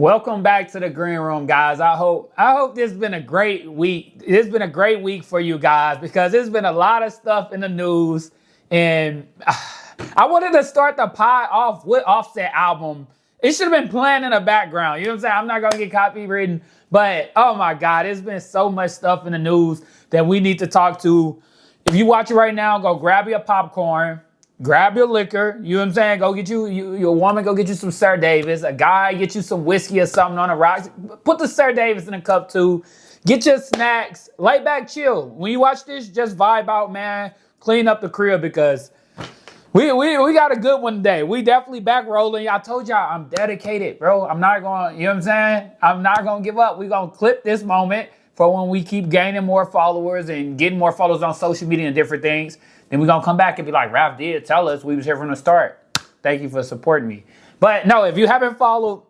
Welcome back to the green room, guys. I hope this has been a great week. It's been a great week for you guys because there's been a lot of stuff in the news, and I wanted to start the pod off with Offset album. It should have been playing in the background. You know what I'm saying? I'm not gonna get copywritten, but oh my God, there's been so much stuff in the news that we need to talk to. If you watch it right now, go grab your popcorn. Grab your liquor, you know what I'm saying? Go get your woman, go get you some Sir Davis. A guy, get you some whiskey or something on the rocks. Put the Sir Davis in a cup too. Get your snacks. Lay back, chill. When you watch this, just vibe out, man. Clean up the crib because we got a good one today. We definitely back rolling. I told y'all I'm dedicated, bro. I'm not going, you know what I'm saying? I'm not going to give up. We're going to clip this moment for when we keep gaining more followers and getting more followers on social media and different things. Then we're going to come back and be like, Ralph did tell us we was here from the start. Thank you for supporting me. But no, if you haven't followed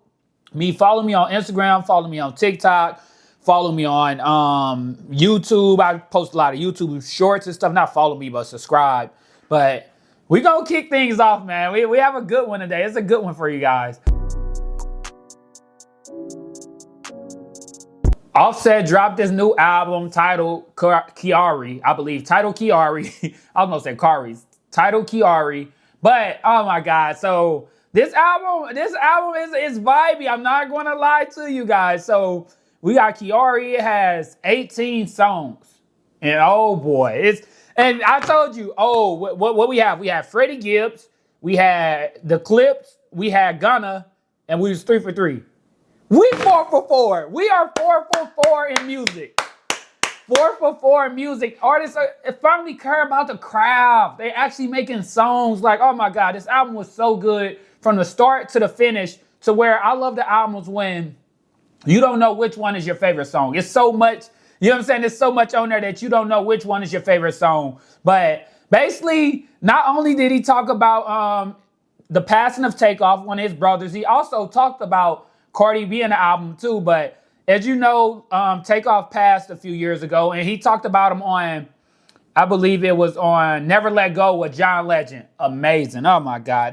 me, follow me on Instagram, follow me on TikTok, follow me on YouTube. I post a lot of YouTube shorts and stuff. Not follow me, but subscribe. But we're going to kick things off, man. We have a good one today. It's a good one for you guys. Offset dropped this new album titled KIARI, I believe. Titled KIARI. I was going to say Kari's. Titled KIARI. But, oh my God. So, this album is vibey. I'm not going to lie to you guys. So, we got KIARI. It has 18 songs. And oh boy. And I told you, what we have? We had Freddie Gibbs. We had The Clips. We had Gunna. And we was 3 for 3. We 4 for 4. We are 4 for 4 in music. 4 for 4 in music. Artists finally care about the craft. They actually making songs like, oh my God, this album was so good from the start to the finish to where I love the albums when you don't know which one is your favorite song. It's so much, you know what I'm saying? There's so much on there that you don't know which one is your favorite song. But basically, not only did he talk about the passing of Takeoff, one of his brothers, he also talked about Cardi being the album too, but as you know, Takeoff passed a few years ago, and he talked about him on, I believe it was on Never Let Go with John Legend. Amazing. Oh my God.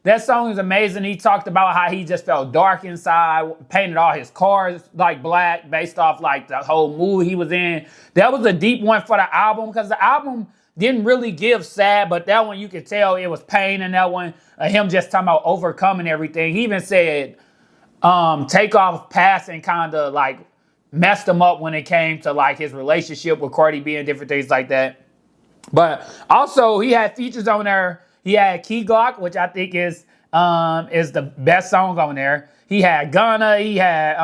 That song is amazing. He talked about how he just felt dark inside, painted all his cars like black based off like the whole mood he was in. That was a deep one for the album because the album didn't really give sad, but that one you could tell it was pain in that one. Him just talking about overcoming everything. He even said, Takeoff passing kind of like messed him up when it came to like his relationship with Cardi B and different things like that. But also he had features on there. He had Key Glock, which I think is the best song on there. He had Gunna. He had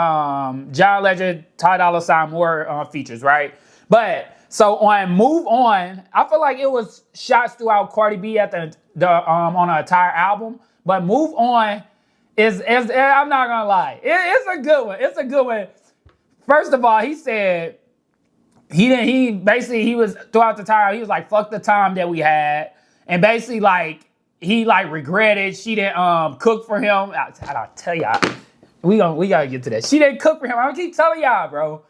John Legend, Tyla, more features, right? But so on Move On, I feel like it was shots throughout Cardi B at the on an entire album. But Move On. I'm not gonna lie. It's a good one. It's a good one. First of all, he said he was throughout the time, he was like, fuck the time that we had. And basically like he like regretted she didn't cook for him. I'll tell y'all. We gotta get to that. She didn't cook for him. I'm gonna keep telling y'all, bro.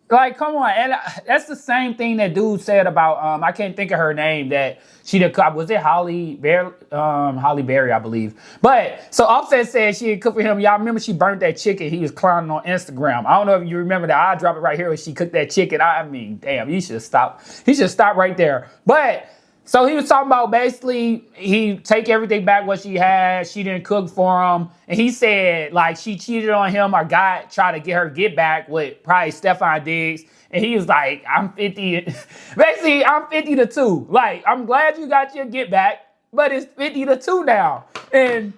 Like, come on. And that's the same thing that dude said about, I can't think of her name, that she did cook. Was it Holly Berry? Holly Berry, I believe. But, so Offset said she did cook for him. Y'all remember she burnt that chicken he was clowning on Instagram. I don't know if you remember that. I'll drop it right here when she cooked that chicken. I mean, damn, you should stop. He should stop right there. But, so he was talking about basically he take everything back what she had. She didn't cook for him. And he said like she cheated on him or God tried to get her get back with probably Stefan Diggs. And he was like, I'm 50. Basically, I'm 50 to 2. Like, I'm glad you got your get back, but it's 50 to 2 now. And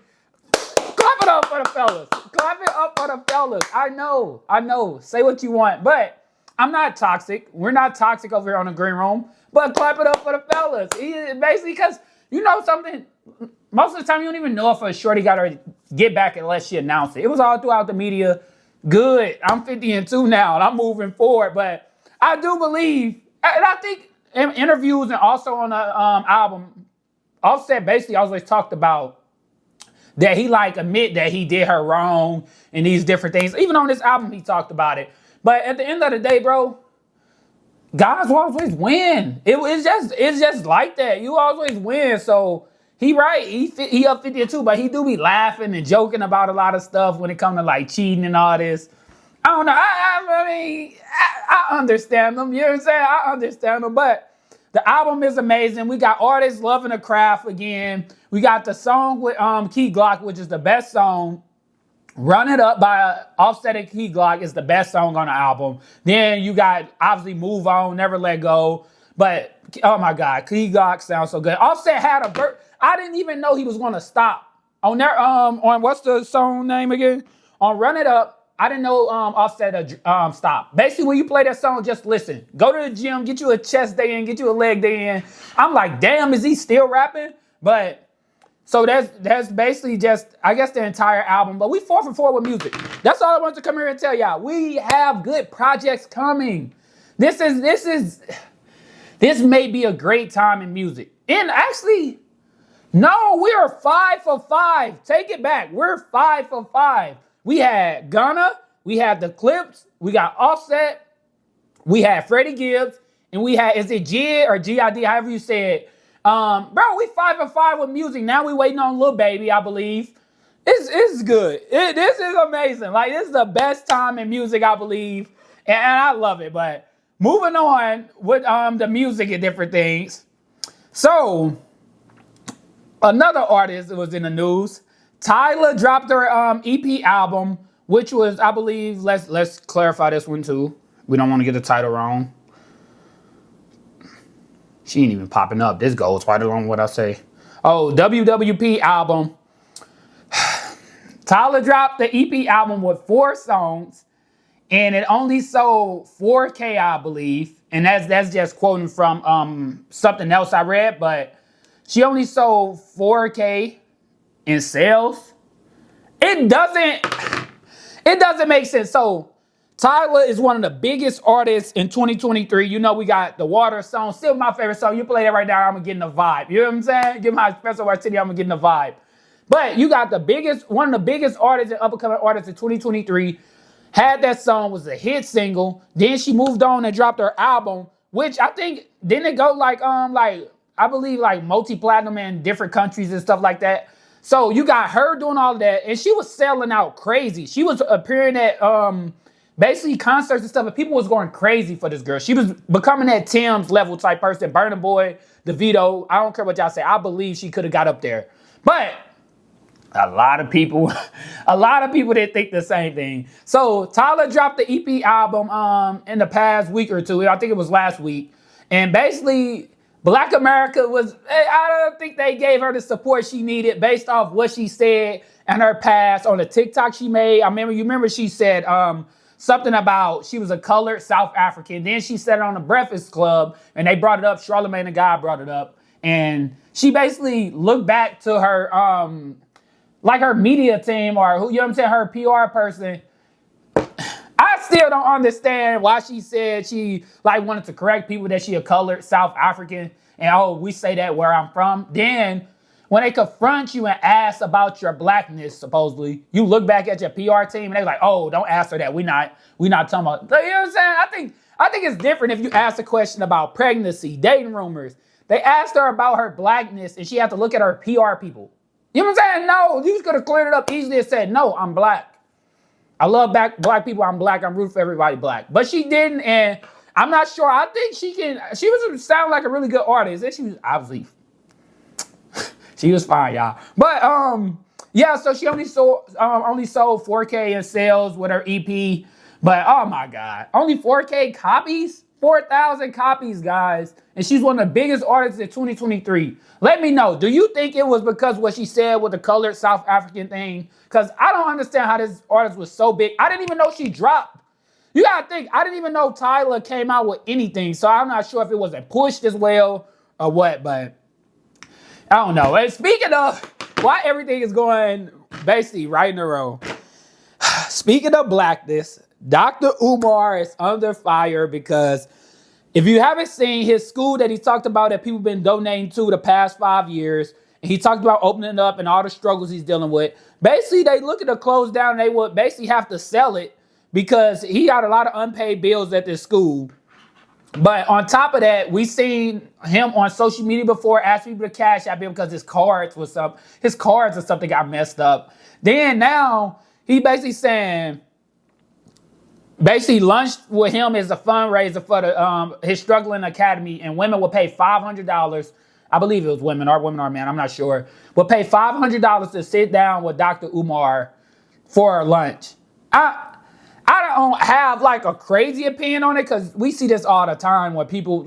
clap it up for the fellas. Clap it up for the fellas. I know. Say what you want. But I'm not toxic. We're not toxic over here on the green room. But clap it up for the fellas. Basically, because you know something, most of the time you don't even know if a shorty got her get back unless she announced it. It was all throughout the media. Good. I'm 50 and 2 now, and I'm moving forward. But I do believe, and I think in interviews and also on the album, Offset basically always talked about that he like admit that he did her wrong and these different things. Even on this album, he talked about it. But at the end of the day, bro, guys will always win. It's just like that. You always win. So He right. He up 50 too, but he do be laughing and joking about a lot of stuff when it comes to like cheating and all this. I don't know. I mean, I understand them. You know what I'm saying? I understand them, but the album is amazing. We got artists loving the craft again. We got the song with Key Glock, which is the best song. Run It Up by Offset and Key Glock is the best song on the album. Then you got obviously Move On, Never Let Go. But oh my God, Key Glock sounds so good. Offset had a I didn't even know he was gonna stop. On there, on what's the song name again? On Run It Up, I didn't know Offset stop. Basically, when you play that song, just listen. Go to the gym, get you a chest day in, get you a leg day in. I'm like, damn, is he still rapping? But so that's basically just, I guess, the entire album. But we 4 for 4 with music. That's all I want to come here and tell y'all. We have good projects coming. This may be a great time in music. And actually, no, we are 5 for 5. Take it back. We're 5 for 5. We had Gunna, we had the Clips, we got Offset, we had Freddie Gibbs, and we had, is it G or G-I-D, however you say it. Bro, we 5 for 5 with music. Now we waiting on Lil Baby, I believe. It's good. This is amazing. Like, this is the best time in music, I believe. And I love it. But moving on with the music and different things. So, another artist that was in the news, Tyla dropped her EP album, which was, I believe, let's clarify this one too. We don't want to get the title wrong. She ain't even popping up. This goes right along with what I say. Oh, WWP album. Tyla dropped the EP album with 4 songs, and it only sold 4K, I believe. And that's just quoting from something else I read, but she only sold 4K in sales. It doesn't make sense. So Tyla is one of the biggest artists in 2023. You know, we got the Water song, still my favorite song. You play that right now, I'm gonna get in the vibe. You know what I'm saying? Give my Espresso Martini, I'm gonna get in the vibe. But you got one of the biggest artists and up-and-coming artists in 2023. Had that song, was a hit single. Then she moved on and dropped her album, which I think didn't it go like I believe like multi-platinum in different countries and stuff like that. So you got her doing all of that, and she was selling out crazy. She was appearing at basically concerts and stuff, and people was going crazy for this girl. She was becoming that Tim's level type person, Burna Boy, DeVito. I don't care what y'all say. I believe she could have got up there. But a lot of people didn't think the same thing. So Tyla dropped the EP album in the past week or two. I think it was last week. And basically, Black America I don't think they gave her the support she needed based off what she said and her past on the TikTok she made. You remember she said something about she was a colored South African. Then she said it on the Breakfast Club, and they brought it up. Charlamagne the Guy brought it up. And she basically looked back to her, like her media team or, you know what I'm saying, her PR person. I still don't understand why she said she like wanted to correct people that she a colored South African. And we say that where I'm from. Then when they confront you and ask about your blackness, supposedly, you look back at your PR team and they're like, oh, don't ask her that. We not talking about, you know what I'm saying? I think it's different if you ask a question about pregnancy, dating rumors. They asked her about her blackness and she had to look at her PR people. You know what I'm saying? No, you could have cleared it up easily and said, no, I'm black. I love black people. I'm black. I'm rooting for everybody black. But she didn't, and I'm not sure. I think she was sound like a really good artist. And she was obviously, she was fine, y'all. But yeah, so she only sold 4K in sales with her EP. But oh my God, only 4K copies? 4,000 copies, guys. And she's one of the biggest artists in 2023. Let me know. Do you think it was because what she said with the colored South African thing? Because I don't understand how this artist was so big. I didn't even know she dropped. You got to think, I didn't even know Tyla came out with anything. So I'm not sure if it wasn't pushed as well or what. But I don't know. And speaking of why everything is going basically right in a row. Speaking of blackness, Dr. Umar is under fire because if you haven't seen his school that he talked about that people been donating to the past 5 years, and he talked about opening it up and all the struggles he's dealing with. Basically, they looking to close down. And they would basically have to sell it because he got a lot of unpaid bills at this school. But on top of that, we seen him on social media before asking people to cash out him because his cards or something got messed up. Then now he basically saying, basically lunch with him is a fundraiser for the his struggling academy, and women will pay $500. I believe it was women or men, I'm not sure. Will pay $500 to sit down with Dr. Umar for lunch. I don't have like a crazy opinion on it because we see this all the time where people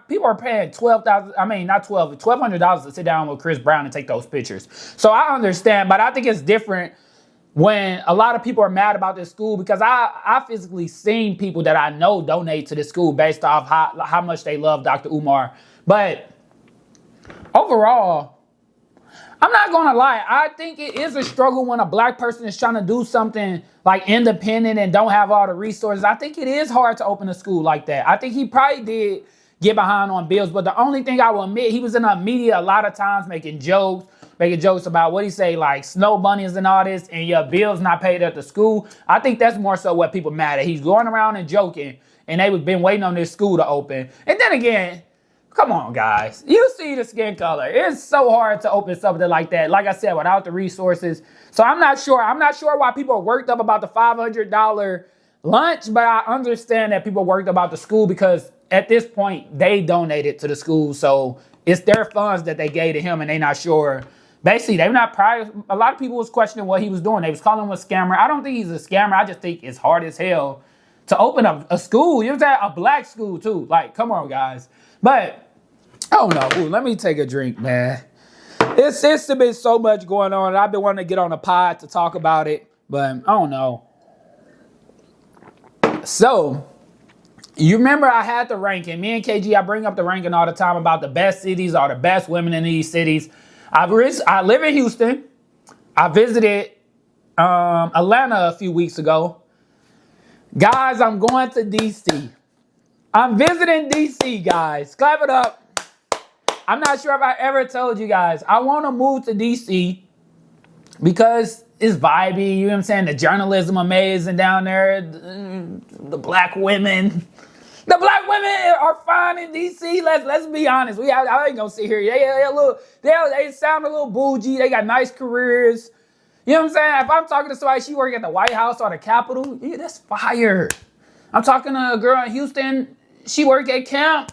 people are paying $1,200 to sit down with Chris Brown and take those pictures. So I understand, but I think it's different when a lot of people are mad about this school because I physically seen people that I know donate to this school based off how much they love Dr. Umar. But overall, I'm not gonna lie, I think it is a struggle when a black person is trying to do something like independent and don't have all the resources. I think it is hard to open a school like that. I think he probably did get behind on bills, but the only thing I will admit, he was in the media a lot of times making jokes about what he say, like snow bunnies and all this, and your bills not paid at the school. I think that's more so what people mad at. He's going around and joking, and they've been waiting on this school to open. And then again, come on, guys. You see the skin color. It's so hard to open something like that. Like I said, without the resources. So I'm not sure why people are worked up about the $500 lunch, but I understand that people are worked about the school because at this point, they donated to the school. So it's their funds that they gave to him, and they're not sure. Basically, they're not prior. A lot of people was questioning what he was doing. They was calling him a scammer. I don't think he's a scammer. I just think it's hard as hell to open up a school. You know what I'm saying? A black school, too. Like, come on, guys. But I don't know. Ooh, let me take a drink, man. It's been so much going on, and I've been wanting to get on a pod to talk about it, but I don't know. So, you remember I had the ranking. Me and KG, I bring up the ranking all the time about the best cities or the best women in these cities. I live in Houston. I visited Atlanta a few weeks ago. Guys, I'm going to D.C. I'm visiting D.C., guys. Clap it up. I'm not sure if I ever told you guys, I want to move to D.C. because it's vibey, you know what I'm saying? The journalism amazing down there. The black women. The black women are fine in D.C. Let's be honest. I ain't gonna sit here. They sound a little bougie. They got nice careers. You know what I'm saying? If I'm talking to somebody, she work at the White House or the Capitol, yeah, that's fire. I'm talking to a girl in Houston. She work at Camp.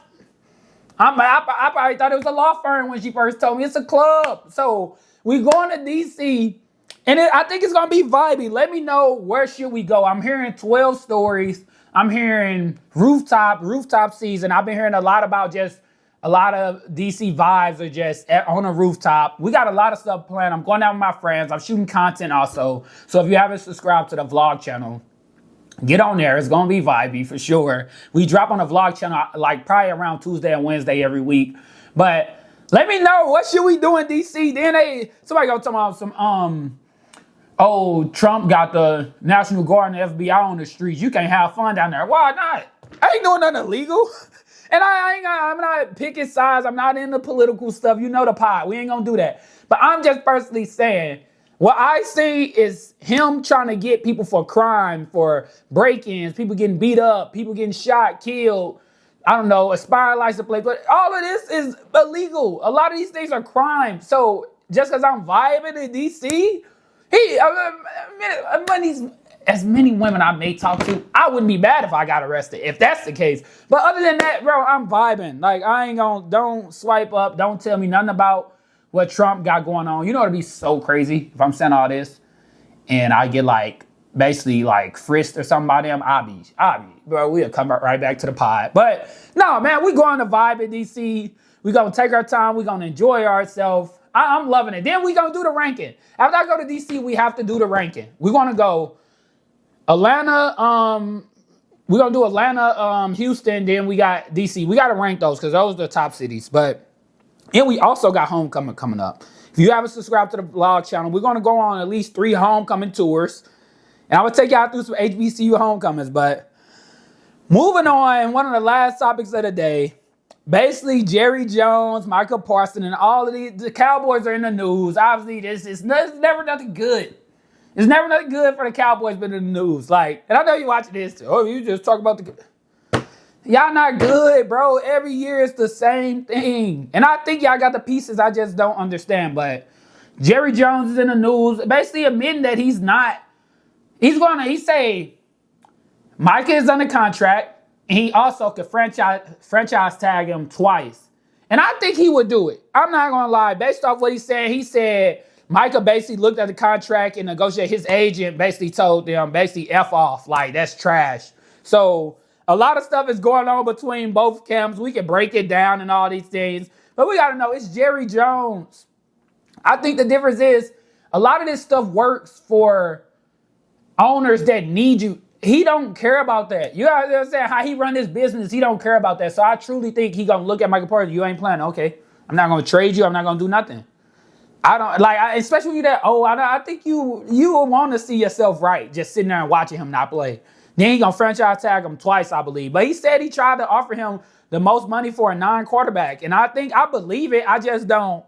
I probably thought it was a law firm when she first told me it's a club. So we going to D.C. and I think it's going to be vibey. Let me know where should we go. I'm hearing 12 stories. I'm hearing rooftop season. I've been hearing a lot about just a lot of D.C. vibes are just on a rooftop. We got a lot of stuff planned. I'm going out with my friends. I'm shooting content also. So if you haven't subscribed to the vlog channel, get on there. It's going to be vibey for sure. We drop on the vlog channel like probably around Tuesday and Wednesday every week. But let me know, what should we do in D.C.? Then somebody go talk about some, Trump got the National Guard and the FBI on the streets. You can't have fun down there. Why not? I ain't doing nothing illegal. And I'm not picking sides. I'm not into political stuff. You know the pod. We ain't going to do that. But I'm just personally saying, what I see is him trying to get people for crime, for break-ins, people getting beat up, people getting shot, killed, I don't know, aspiring license plate. But all of this is illegal. A lot of these things are crime. So just because I'm vibing in D.C., as many women I may talk to, I wouldn't be mad if I got arrested, if that's the case. But other than that, bro, I'm vibing. Like, don't swipe up, don't tell me nothing about what Trump got going on. You know, it'd be so crazy if I'm saying all this and I get basically frisked or something by them. I'll be, bro, we'll come right back to the pod. But no, man, we going to vibe in DC. We gonna take our time. We gonna enjoy ourselves. I'm loving it. Then we gonna do the ranking. After I go to DC, we have to do the ranking. We're gonna go Atlanta, we're gonna do Atlanta, Houston, then we got DC. We gotta rank those because those are the top cities. And we also got homecoming coming up. If you haven't subscribed to the vlog channel, we're gonna go on at least 3 homecoming tours. And I'm gonna take y'all through some HBCU homecomings. But moving on, one of the last topics of the day. Basically, Jerry Jones, Micah Parsons, and all of the Cowboys are in the news. Obviously, it's never nothing good. It's never nothing good for the Cowboys been in the news. And I know you watching this. Oh, you just talk about Y'all not good, bro. Every year it's the same thing. And I think y'all got the pieces I just don't understand. But Jerry Jones is in the news, basically admitting that he's not. He say Micah is under contract, and he also could franchise tag him twice. And I think he would do it. I'm not gonna lie. Based off what he said Micah basically looked at the contract and negotiated. His agent basically told them basically F off, like that's trash. So a lot of stuff is going on between both camps. We can break it down and all these things, but we gotta know it's Jerry Jones. I think the difference is a lot of this stuff works for owners that need you. He don't care about that. You understand how he run his business? He don't care about that. So I truly think he gonna look at Micah Parsons. You ain't playing, okay? I'm not gonna trade you. I'm not gonna do nothing. I don't like, especially when you that old. I think you will want to see yourself right, just sitting there and watching him not play. Then he gonna franchise tag him twice, I believe. But he said he tried to offer him the most money for a non-quarterback, and I believe it. I just don't.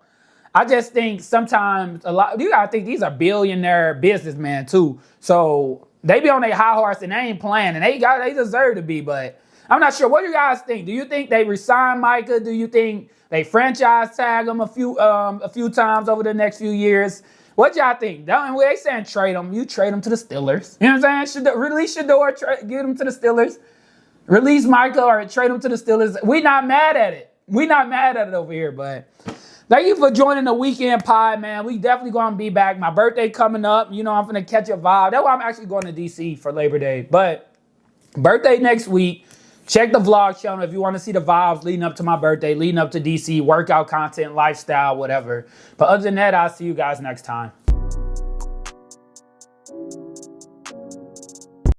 I just think sometimes a lot. You gotta think these are billionaire businessmen too, so they be on their high horse and they ain't playing, and they deserve to be. But I'm not sure. What do you guys think? Do you think they resign Micah? Do you think they franchise tag him a few times over the next few years? What y'all think? They saying trade him. You trade him to the Steelers. You know what I'm saying? Release Shador, get him to the Steelers. Release Micah or trade him to the Steelers. We not mad at it. We not mad at it over here, but thank you for joining the weekend pod, man. We definitely gonna be back. My birthday coming up. You know, I'm gonna catch a vibe. That's why I'm actually going to DC for Labor Day. But birthday next week. Check the vlog channel if you want to see the vibes leading up to my birthday, leading up to DC, workout content, lifestyle, whatever. But other than that, I'll see you guys next time.